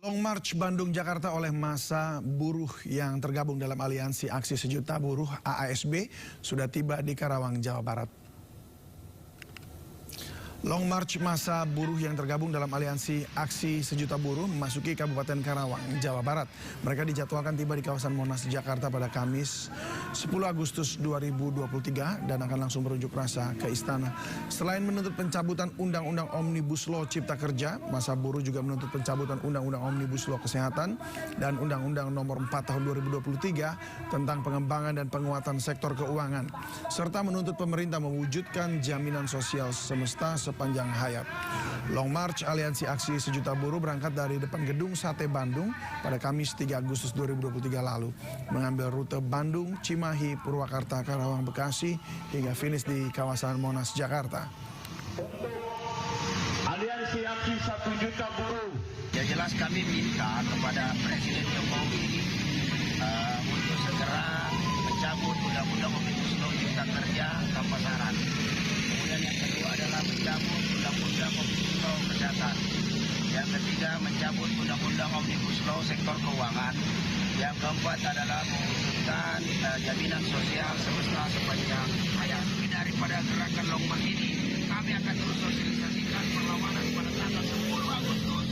Long March Bandung Jakarta oleh massa buruh yang tergabung dalam Aliansi Aksi Sejuta Buruh AASB sudah tiba di Karawang, Jawa Barat. Long March massa buruh yang tergabung dalam Aliansi Aksi Sejuta Buruh memasuki Kabupaten Karawang, Jawa Barat. Mereka dijadwalkan tiba di kawasan Monas, Jakarta pada Kamis 10 Agustus 2023 dan akan langsung berunjuk rasa ke Istana. Selain menuntut pencabutan Undang-Undang Omnibus Law Cipta Kerja, massa buruh juga menuntut pencabutan Undang-Undang Omnibus Law Kesehatan dan Undang-Undang Nomor 4 Tahun 2023 tentang pengembangan dan penguatan sektor keuangan, serta menuntut pemerintah mewujudkan jaminan sosial semesta sepanjang hayat. Long March Aliansi Aksi Sejuta Buruh berangkat dari depan Gedung Sate Bandung pada Kamis 3 Agustus 2023 lalu, mengambil rute Bandung, Cimahi, Purwakarta, Karawang, Bekasi, hingga finish di kawasan Monas, Jakarta. Aliansi Aksi 1 Juta Buruh. Ya jelas kami minta kepada Presiden Jokowi untuk segera mencabut Undang-Undang Omnibus Law Cipta Kerja tanpa syarat. Kemudian yang kedua adalah mencabut Undang-Undang Omnibus Law Kesehatan. Yang ketiga mencabut Undang-Undang Omnibus Law Sektor Keuangan. Yang keempat adalah mewujudkan jaminan sosial semesta sepanjang hayat. Daripada gerakan Long March ini, kami akan terus sosialisasikan perlawanan pada tanggal 10 Agustus.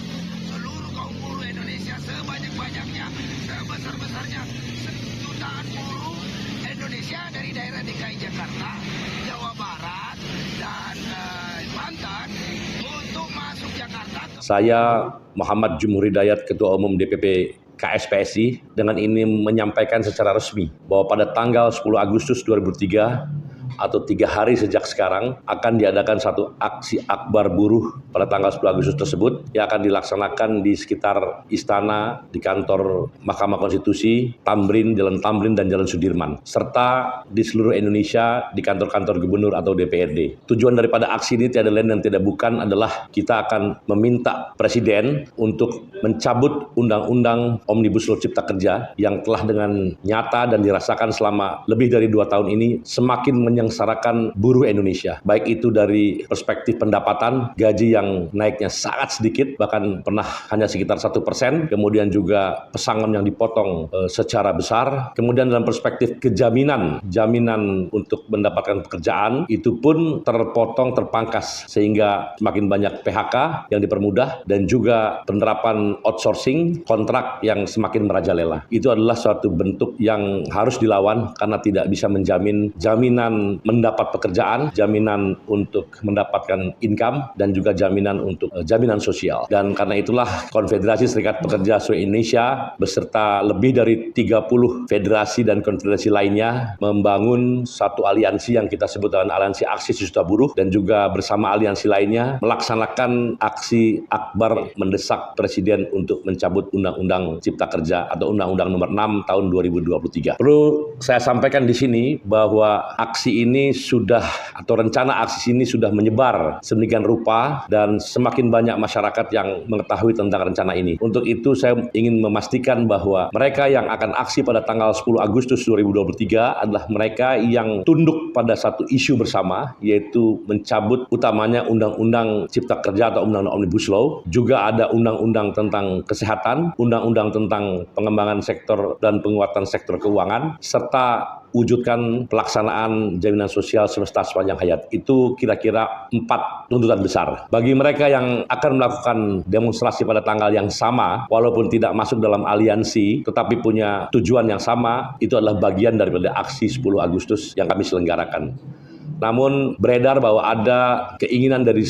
Seluruh kaum buruh Indonesia sebanyak-banyaknya, sebesar-besarnya, jutaan buruh Indonesia dari daerah DKI Jakarta, Jawa Barat, dan Banten untuk masuk Jakarta. Saya Muhammad Jumhur Hidayat, Ketua Umum DPP KSPSI, dengan ini menyampaikan secara resmi bahwa pada tanggal 10 Agustus 2003 atau 3 hari sejak sekarang akan diadakan satu aksi akbar buruh pada tanggal 10 Agustus tersebut yang akan dilaksanakan di sekitar Istana, di kantor Mahkamah Konstitusi, Tamrin, Jalan Tamrin, dan Jalan Sudirman, serta di seluruh Indonesia di kantor-kantor gubernur atau DPRD. Tujuan daripada aksi ini tiada lain dan tidak bukan adalah kita akan meminta Presiden untuk mencabut Undang-Undang Omnibus Law Cipta Kerja yang telah dengan nyata dan dirasakan selama lebih dari 2 tahun ini semakin menyengsarakan buruh Indonesia. Baik itu dari perspektif pendapatan, gaji yang naiknya sangat sedikit, bahkan pernah hanya sekitar 1%, kemudian juga pesangon yang dipotong secara besar, kemudian dalam perspektif jaminan untuk mendapatkan pekerjaan, itu pun terpotong, terpangkas, sehingga semakin banyak PHK yang dipermudah, dan juga penerapan outsourcing, kontrak yang semakin merajalela. Itu adalah suatu bentuk yang harus dilawan karena tidak bisa menjamin jaminan mendapat pekerjaan, jaminan untuk mendapatkan income, dan juga jaminan untuk jaminan sosial. Dan karena itulah Konfederasi Serikat Pekerja Seluruh Indonesia beserta lebih dari 30 federasi dan konfederasi lainnya membangun satu aliansi yang kita sebut dengan Aliansi Aksi Sejuta Buruh, dan juga bersama aliansi lainnya melaksanakan aksi akbar mendesak Presiden untuk mencabut Undang-Undang Cipta Kerja atau Undang-Undang Nomor 6 Tahun 2023. Perlu saya sampaikan di sini bahwa aksi ini sudah, atau rencana aksi ini sudah menyebar sedemikian rupa dan semakin banyak masyarakat yang mengetahui tentang rencana ini. Untuk itu saya ingin memastikan bahwa mereka yang akan aksi pada tanggal 10 Agustus 2023 adalah mereka yang tunduk pada satu isu bersama, yaitu mencabut utamanya Undang-Undang Cipta Kerja atau Undang-Undang Omnibus Law. Juga ada Undang-Undang tentang kesehatan, Undang-Undang tentang pengembangan sektor dan penguatan sektor keuangan, serta wujudkan pelaksanaan jaminan sosial semesta sepanjang hayat. Itu kira-kira 4 tuntutan besar. Bagi mereka yang akan melakukan demonstrasi pada tanggal yang sama, walaupun tidak masuk dalam aliansi, tetapi punya tujuan yang sama, itu adalah bagian daripada aksi 10 Agustus yang kami selenggarakan. Namun beredar bahwa ada keinginan dari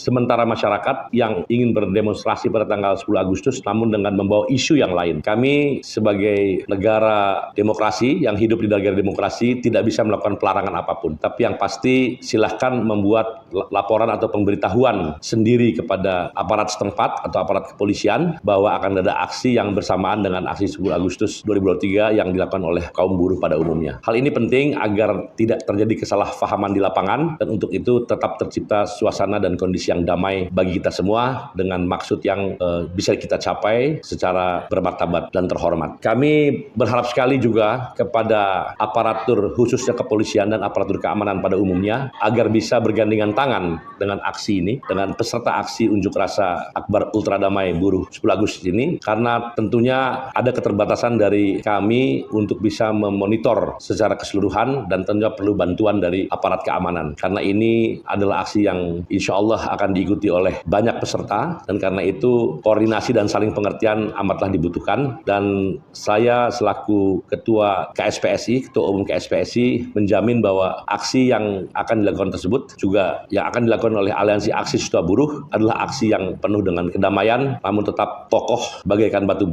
sementara masyarakat yang ingin berdemonstrasi pada tanggal 10 Agustus namun dengan membawa isu yang lain. Kami sebagai negara demokrasi yang hidup di negara demokrasi tidak bisa melakukan pelarangan apapun. Tapi yang pasti silahkan membuat laporan atau pemberitahuan sendiri kepada aparat setempat atau aparat kepolisian bahwa akan ada aksi yang bersamaan dengan aksi 10 Agustus 2023 yang dilakukan oleh kaum buruh pada umumnya. Hal ini penting agar tidak terjadi kesalahpahaman di lapangan, dan untuk itu tetap tercipta suasana dan kondisi kondisi yang damai bagi kita semua dengan maksud yang bisa kita capai secara bermartabat dan terhormat. Kami berharap sekali juga kepada aparatur khususnya kepolisian dan aparatur keamanan pada umumnya agar bisa bergandengan tangan dengan aksi ini, dengan peserta aksi unjuk rasa Akbar Ultra Damai Buruh 10 Agustus ini, karena tentunya ada keterbatasan dari kami untuk bisa memonitor secara keseluruhan dan tentunya perlu bantuan dari aparat keamanan. Karena ini adalah aksi yang insya Allah akan diikuti oleh banyak peserta dan karena itu koordinasi dan saling pengertian amatlah dibutuhkan. Dan saya selaku Ketua KSPSI, Ketua Umum KSPSI menjamin bahwa aksi yang akan dilakukan tersebut juga yang akan dilakukan oleh Aliansi Aksi Sejuta Buruh adalah aksi yang penuh dengan kedamaian namun tetap kokoh bagaikan batu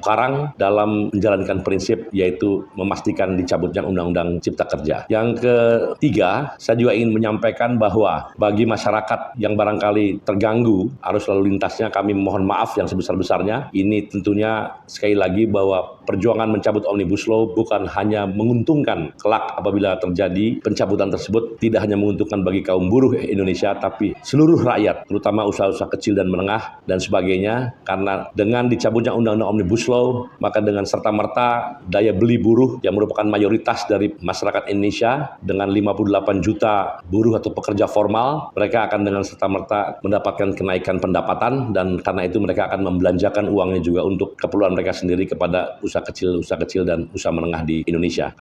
karang dalam menjalankan prinsip yaitu memastikan dicabutnya Undang-Undang Cipta Kerja. Yang ketiga, saya juga ingin menyampaikan bahwa bagi masyarakat yang barangkali terganggu arus lalu lintasnya, kami mohon maaf yang sebesar-besarnya. Ini tentunya sekali lagi bahwa perjuangan mencabut Omnibus Law bukan hanya menguntungkan kelak apabila terjadi pencabutan tersebut, tidak hanya menguntungkan bagi kaum buruh Indonesia, tapi seluruh rakyat, terutama usaha-usaha kecil dan menengah dan sebagainya. Karena dengan dicabutnya Undang-Undang Omnibus Law, maka dengan serta-merta daya beli buruh yang merupakan mayoritas dari masyarakat Indonesia dengan 58 juta buruh atau pekerja formal, mereka akan dengan serta-merta mendapatkan kenaikan pendapatan dan karena itu mereka akan membelanjakan uangnya juga untuk keperluan mereka sendiri kepada usaha kecil dan usaha menengah di Indonesia.